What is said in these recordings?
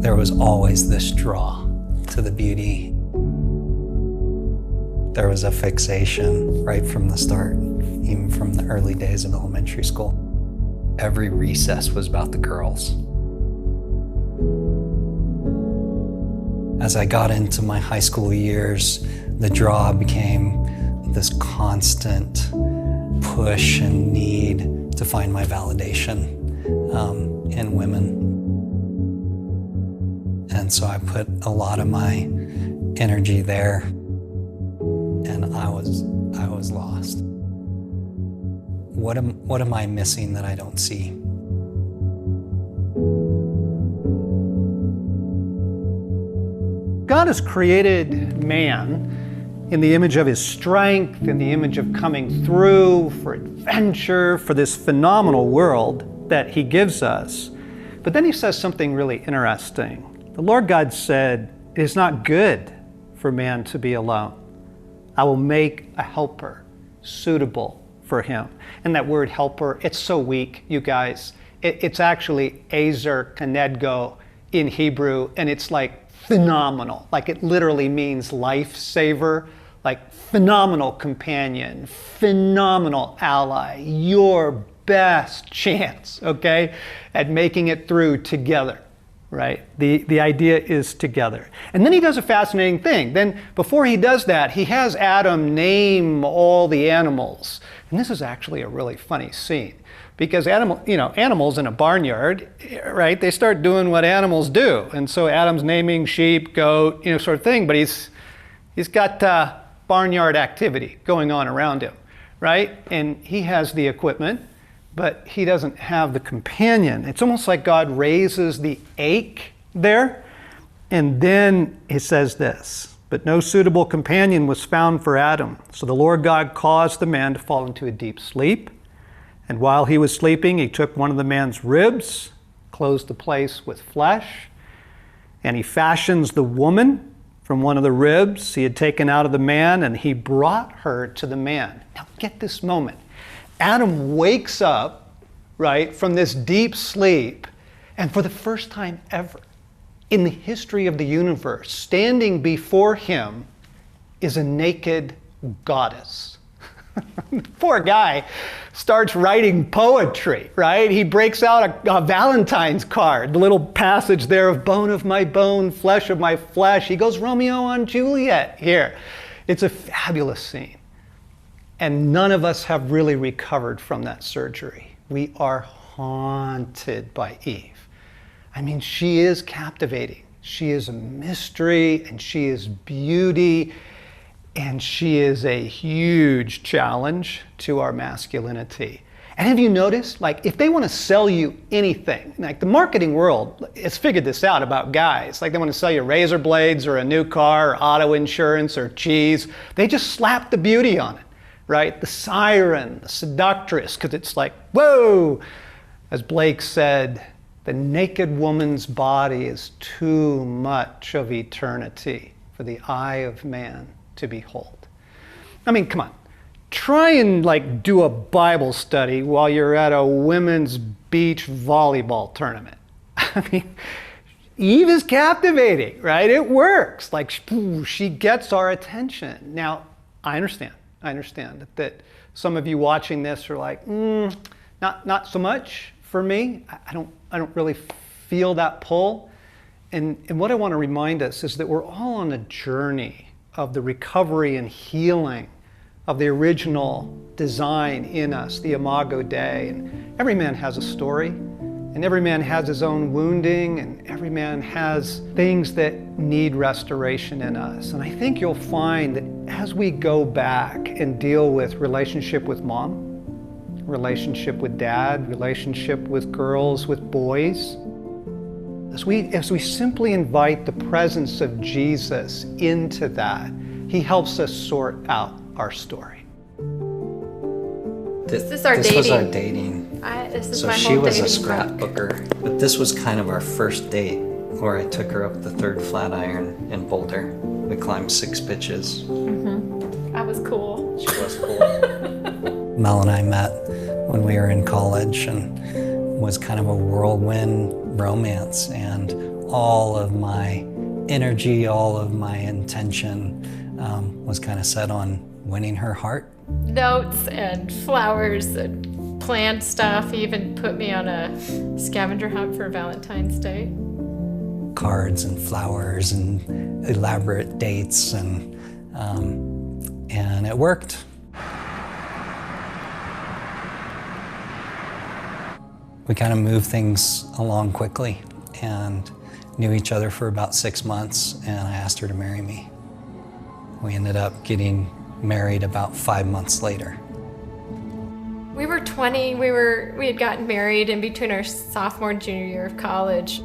there was always this draw to the beauty. There was a fixation right from the start, even from the early days of elementary school. Every recess was about the girls. As I got into my high school years, the draw became this constant push and need to find my validation in women. And so I put a lot of my energy there, and I was lost. What am I missing that I don't see? God has created man in the image of his strength, in the image of coming through, for adventure, for this phenomenal world that he gives us. But then he says something really interesting. The Lord God said, "It is not good for man to be alone. I will make a helper suitable for him." And that word helper, it's so weak, you guys. It's actually ezer kenegdo in Hebrew, and it's like phenomenal. Like it literally means lifesaver, like phenomenal companion, phenomenal ally, your best chance, okay, at making it through together, right? The idea is together. And then he does a fascinating thing. Then before he does that, he has Adam name all the animals. And this is actually a really funny scene. Because animals in a barnyard, right? They start doing what animals do, and so Adam's naming sheep, goat, sort of thing. But he's got barnyard activity going on around him, right? And he has the equipment, but he doesn't have the companion. It's almost like God raises the ache there, and then he says this: "But no suitable companion was found for Adam. So the Lord God caused the man to fall into a deep sleep. And while he was sleeping, he took one of the man's ribs, closed the place with flesh, and he fashions the woman from one of the ribs he had taken out of the man, and he brought her to the man." Now get this moment. Adam wakes up, right, from this deep sleep, and for the first time ever in the history of the universe, standing before him is a naked goddess. Poor guy starts writing poetry, right? He breaks out a Valentine's card, the little passage there of bone of my bone, flesh of my flesh. He goes Romeo and Juliet here. It's a fabulous scene. And none of us have really recovered from that surgery. We are haunted by Eve. I mean, she is captivating. She is a mystery, and she is beauty. And she is a huge challenge to our masculinity. And have you noticed, like, if they want to sell you anything, like the marketing world has figured this out about guys, like they want to sell you razor blades or a new car or auto insurance or cheese, they just slap the beauty on it, right? The siren, the seductress, because it's like, whoa! As Blake said, the naked woman's body is too much of eternity for the eye of man to behold. I mean, come on. Try and like do a Bible study while you're at a women's beach volleyball tournament. I mean, Eve is captivating, right? It works. Like she gets our attention. Now, I understand that some of you watching this are like, not so much for me. I don't really feel that pull. And what I want to remind us is that we're all on a journey of the recovery and healing of the original design in us, the Imago Dei. And every man has a story, and every man has his own wounding, and every man has things that need restoration in us. And I think you'll find that as we go back and deal with relationship with mom, relationship with dad, relationship with girls, with boys, as we simply invite the presence of Jesus into that, he helps us sort out our story. This was our dating. This is So my she whole was a dating book. scrapbooker, but this was kind of our first date, where I took her up the third Flatiron in Boulder. We climbed 6 pitches. I was cool. She was cool. Mel and I met when we were in college, and was kind of a whirlwind romance, and all of my energy, all of my intention was kind of set on winning her heart. Notes and flowers and planned stuff. He even put me on a scavenger hunt for Valentine's Day. Cards and flowers and elaborate dates, and it worked. We kind of moved things along quickly and knew each other for about 6 months, and I asked her to marry me. We ended up getting married about 5 months later. We were 20. We had gotten married in between our sophomore and junior year of college.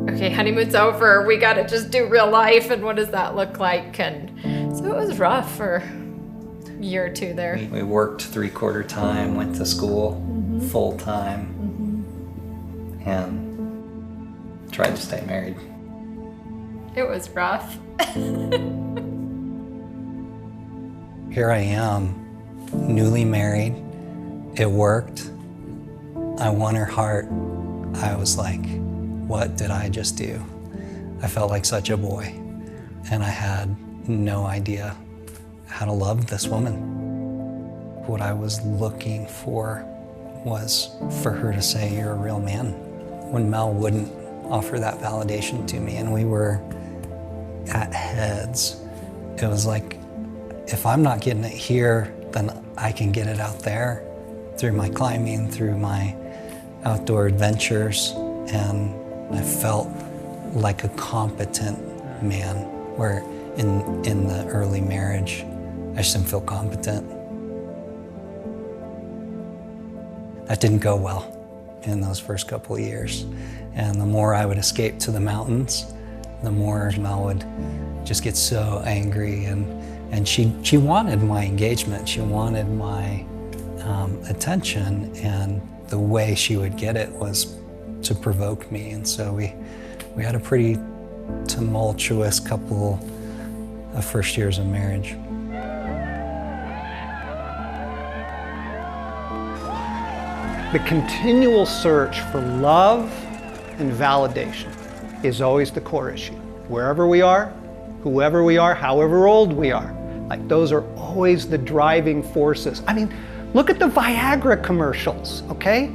Okay, honeymoon's over. We got to just do real life, and what does that look like? And so it was rough for a year or two there. We worked 3/4 time, went to school full time, and tried to stay married. It was rough. Here I am, newly married. It worked. I won her heart. I was like, what did I just do? I felt like such a boy, and I had no idea how to love this woman. What I was looking for was for her to say, you're a real man. When Mel wouldn't offer that validation to me, and we were at heads, it was like, if I'm not getting it here, then I can get it out there through my climbing, through my outdoor adventures. And I felt like a competent man, where in the early marriage, I just didn't feel competent. That didn't go well in those first couple of years. And the more I would escape to the mountains, the more Mel would just get so angry, and she wanted my engagement. She wanted my attention, and the way she would get it was to provoke me. And so we had a pretty tumultuous couple of first years of marriage. The continual search for love and validation is always the core issue. Wherever we are, whoever we are, however old we are, like those are always the driving forces. I mean, look at the Viagra commercials, okay?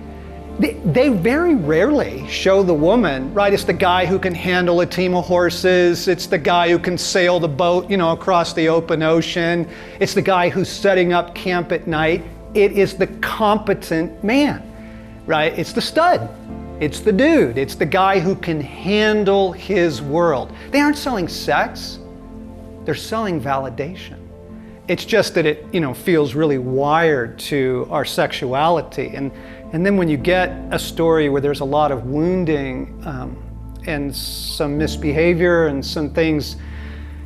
They very rarely show the woman, right? It's the guy who can handle a team of horses. It's the guy who can sail the boat, across the open ocean. It's the guy who's setting up camp at night. It is the competent man, right? It's the stud. It's the dude. It's the guy who can handle his world. They aren't selling sex. They're selling validation. It's just that it, feels really wired to our sexuality. And then when you get a story where there's a lot of wounding and some misbehavior and some things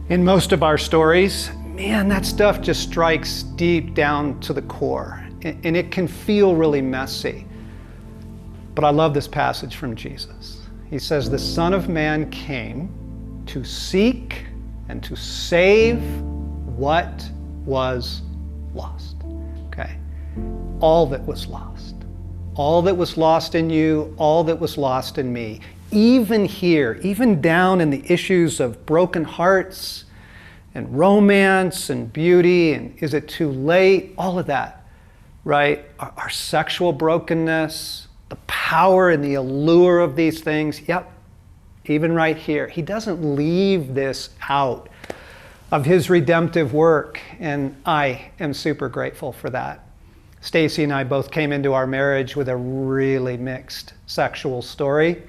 in most of our stories, man, that stuff just strikes deep down to the core. And it can feel really messy. But I love this passage from Jesus. He says, the Son of Man came to seek and to save what was lost. Okay? All that was lost. All that was lost in you, all that was lost in me. Even here, even down in the issues of broken hearts and romance and beauty and is it too late? All of that, right? Our sexual brokenness, the power and the allure of these things. Yep, even right here. He doesn't leave this out of his redemptive work, and I am super grateful for that. Stacy and I both came into our marriage with a really mixed sexual story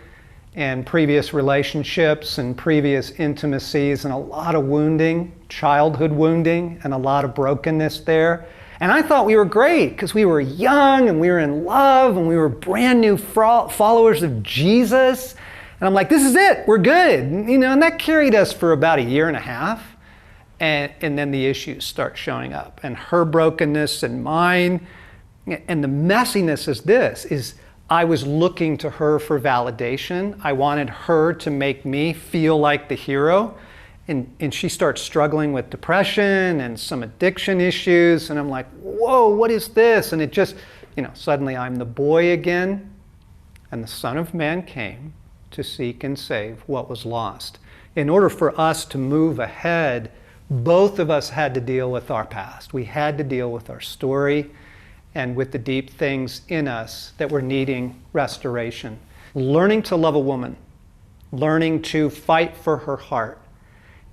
and previous relationships and previous intimacies and a lot of wounding, childhood wounding, and a lot of brokenness there. And I thought we were great because we were young and we were in love and we were brand new followers of Jesus. And I'm like, this is it, we're good. And that carried us for about a year and a half. And then the issues start showing up, and her brokenness and mine. And the messiness is I was looking to her for validation. I wanted her to make me feel like the hero. And she starts struggling with depression and some addiction issues. And I'm like, whoa, what is this? And it just, suddenly I'm the boy again. And the Son of Man came to seek and save what was lost. In order for us to move ahead, both of us had to deal with our past. We had to deal with our story and with the deep things in us that were needing restoration. Learning to love a woman, learning to fight for her heart,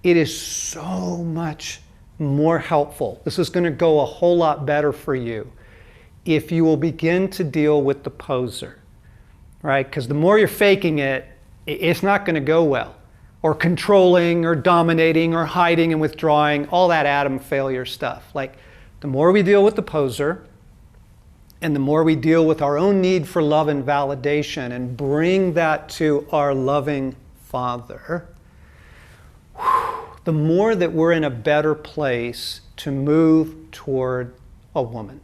it is so much more helpful. This is going to go a whole lot better for you if you will begin to deal with the poser, right? Because the more you're faking it, it's not going to go well. Or controlling or dominating or hiding and withdrawing, all that Adam failure stuff. Like, the more we deal with the poser and the more we deal with our own need for love and validation and bring that to our loving Father, the more that we're in a better place to move toward a woman.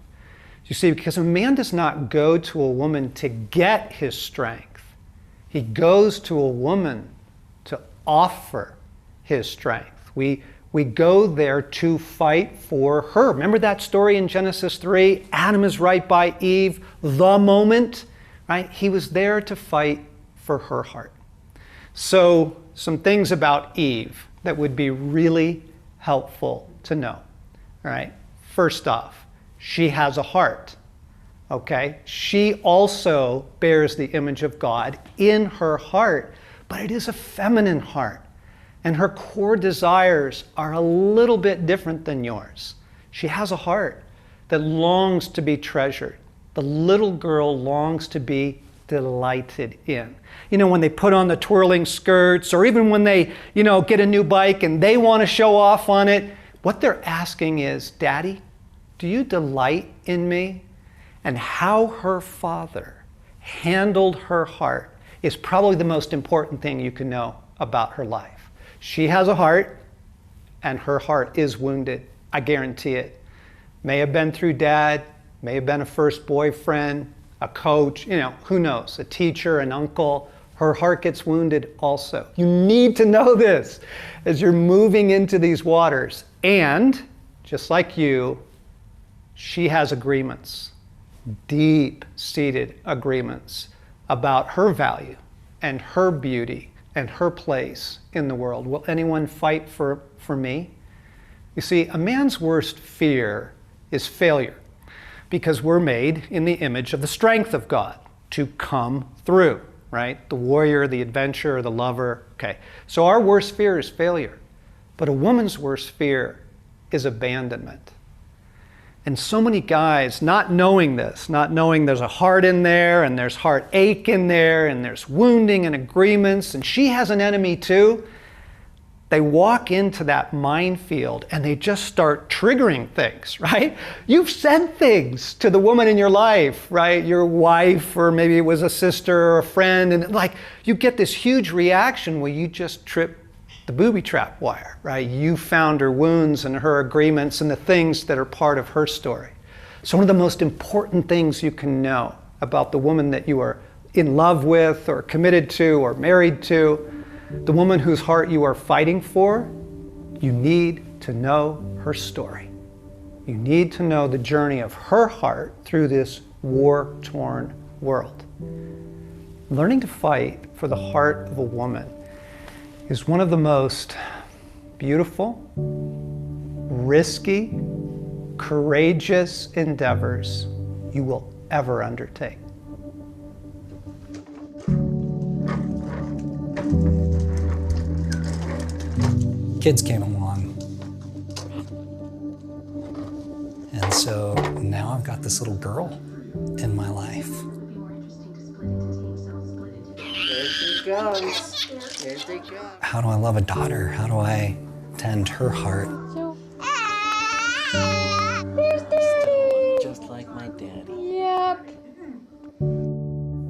You see, because a man does not go to a woman to get his strength. He goes to a woman to offer his strength. We go there to fight for her. Remember that story in Genesis 3? Adam is right by Eve, the moment, right? He was there to fight for her heart. So, some things about Eve that would be really helpful to know, all right? First off, she has a heart, okay? She also bears the image of God in her heart, but it is a feminine heart, and her core desires are a little bit different than yours. She has a heart that longs to be treasured. The little girl longs to be delighted in. You know, when they put on the twirling skirts, or even when they, get a new bike and they want to show off on it, what they're asking is, Daddy, do you delight in me? And how her father handled her heart is probably the most important thing you can know about her life. She has a heart, and her heart is wounded. I guarantee it. May have been through dad, may have been a first boyfriend, a coach, who knows, a teacher, an uncle. Her heart gets wounded also. You need to know this as you're moving into these waters. And, just like you, she has agreements, deep-seated agreements about her value and her beauty and her place in the world. Will anyone fight for me? You see, a man's worst fear is failure, because we're made in the image of the strength of God to come through, right? The warrior, the adventurer, the lover. Okay, so our worst fear is failure, but a woman's worst fear is abandonment. And so many guys, not knowing this, not knowing there's a heart in there, and there's heartache in there, and there's wounding and agreements, and she has an enemy too, they walk into that minefield and they just start triggering things, right? You've said things to the woman in your life, right? Your wife, or maybe it was a sister or a friend, and you get this huge reaction where you just trip the booby trap wire, right? You found her wounds and her agreements and the things that are part of her story. So one of the most important things you can know about the woman that you are in love with or committed to or married to, the woman whose heart you are fighting for, you need to know her story. You need to know the journey of her heart through this war-torn world. Learning to fight for the heart of a woman is one of the most beautiful, risky, courageous endeavors you will ever undertake. Kids came along. And so now I've got this little girl in my life. There she comes. There she comes. How do I love a daughter? How do I tend her heart? There's Daddy. Just like my daddy. Yep.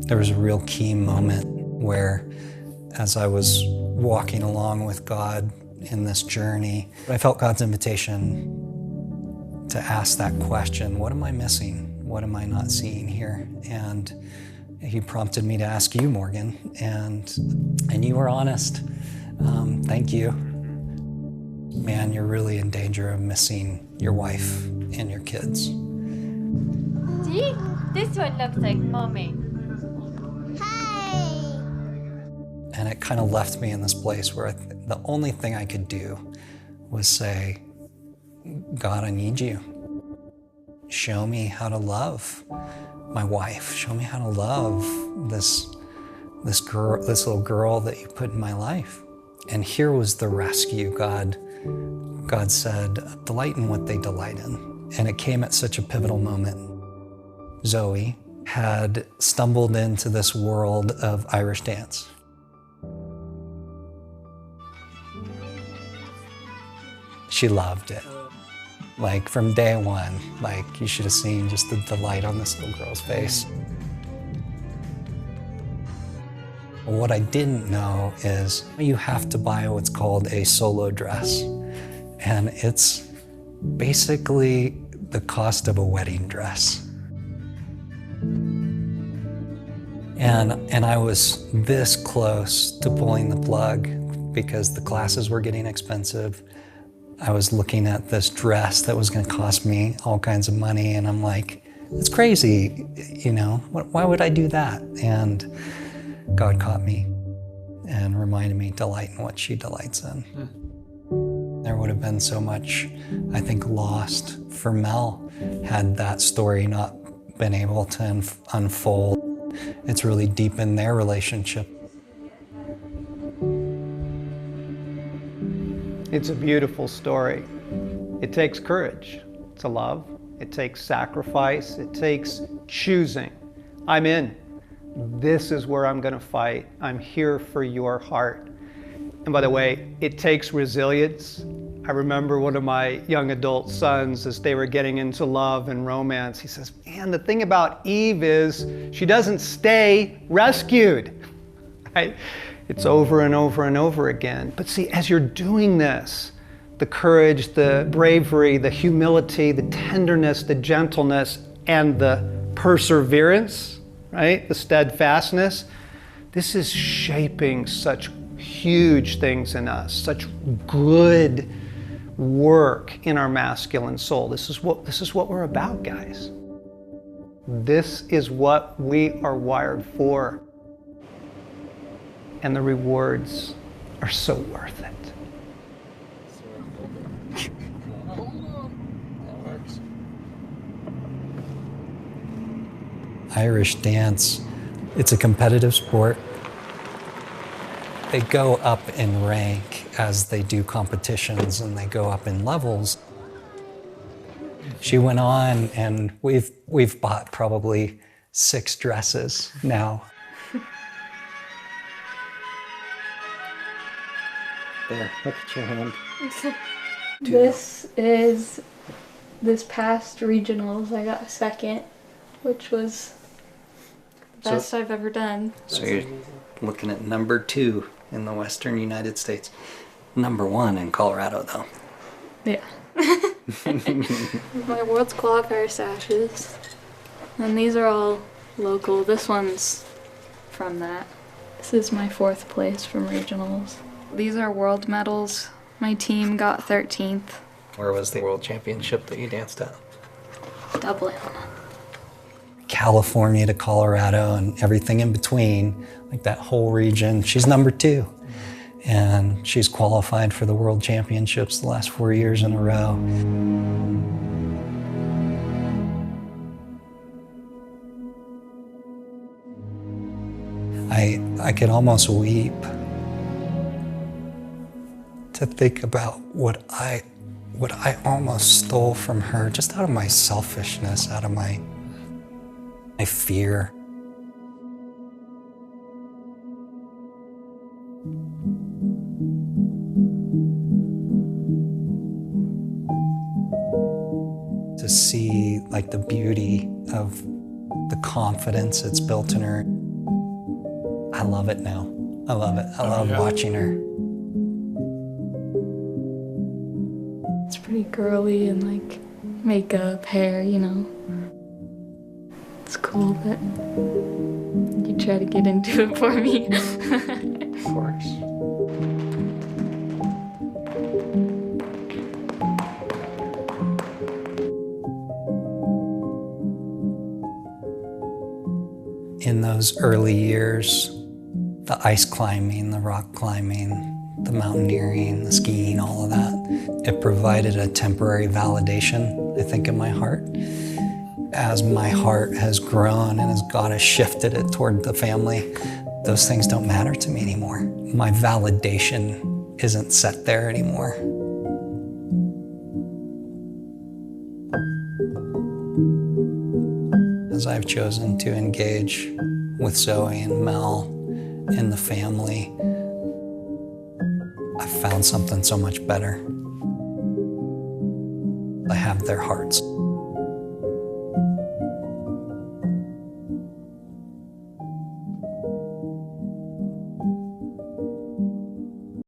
There was a real key moment where, as I was walking along with God in this journey, I felt God's invitation to ask that question, what am I missing? What am I not seeing here? And He prompted me to ask you, Morgan, and you were honest. Thank you. Man, you're really in danger of missing your wife and your kids. See? This one looks like Mommy. Hi. And it kind of left me in this place where the only thing I could do was say, God, I need you. Show me how to love my wife. Show me how to love this little girl that you put in my life. And here was the rescue. God said, delight in what they delight in. And it came at such a pivotal moment. Zoe had stumbled into this world of Irish dance. She loved it. Like from day one, like you should have seen just the delight on this little girl's face. What I didn't know is you have to buy what's called a solo dress. And it's basically the cost of a wedding dress. And I was this close to pulling the plug because the classes were getting expensive. I was looking at this dress that was going to cost me all kinds of money, and I'm like, it's crazy, you know, why would I do that? And God caught me and reminded me, delight in what she delights in. There would have been so much, I think, lost for Mel had that story not been able to unfold. It's really deepened their relationship. It's a beautiful story. It takes courage to love. It takes sacrifice. It takes choosing. I'm in. This is where I'm going to fight. I'm here for your heart. And by the way, it takes resilience. I remember one of my young adult sons, as they were getting into love and romance, he says, man, the thing about Eve is she doesn't stay rescued. Right? It's over and over and over again. But see, as you're doing this, the courage, the bravery, the humility, the tenderness, the gentleness, and the perseverance, right? The steadfastness, this is shaping such huge things in us, such good work in our masculine soul. This is what we're about, guys. This is what we are wired for. And the rewards are so worth it. Irish dance, it's a competitive sport. They go up in rank as they do competitions, and they go up in levels. She went on, and we've bought probably 6 dresses now. There, look at your hand. This is this past regionals. I got second, which was the best I've ever done. So you're looking at number 2 in the Western United States. Number 1 in Colorado, though. Yeah. My world's qualifier sashes. And these are all local. This one's from that. This is my 4th place from regionals. These are world medals. My team got 13th. Where was the world championship that you danced at? Dublin. California to Colorado and everything in between, like that whole region. She's number 2. And she's qualified for the world championships the last 4 years in a row. I could almost weep to think about what I almost stole from her, just out of my selfishness, out of my fear. To see like the beauty of the confidence that's built in her. I love it now. I love it. I love watching her. It's pretty girly and like makeup, hair, you know. It's cool, but you try to get into it for me. Of course. In those early years, The ice climbing, the rock climbing, the mountaineering, the skiing, all of that. It provided a temporary validation, I think, in my heart. As my heart has grown and as God has shifted it toward the family, those things don't matter to me anymore. My validation isn't set there anymore. As I've chosen to engage with Zoe and Mel in the family, I've found something so much better. I have their hearts.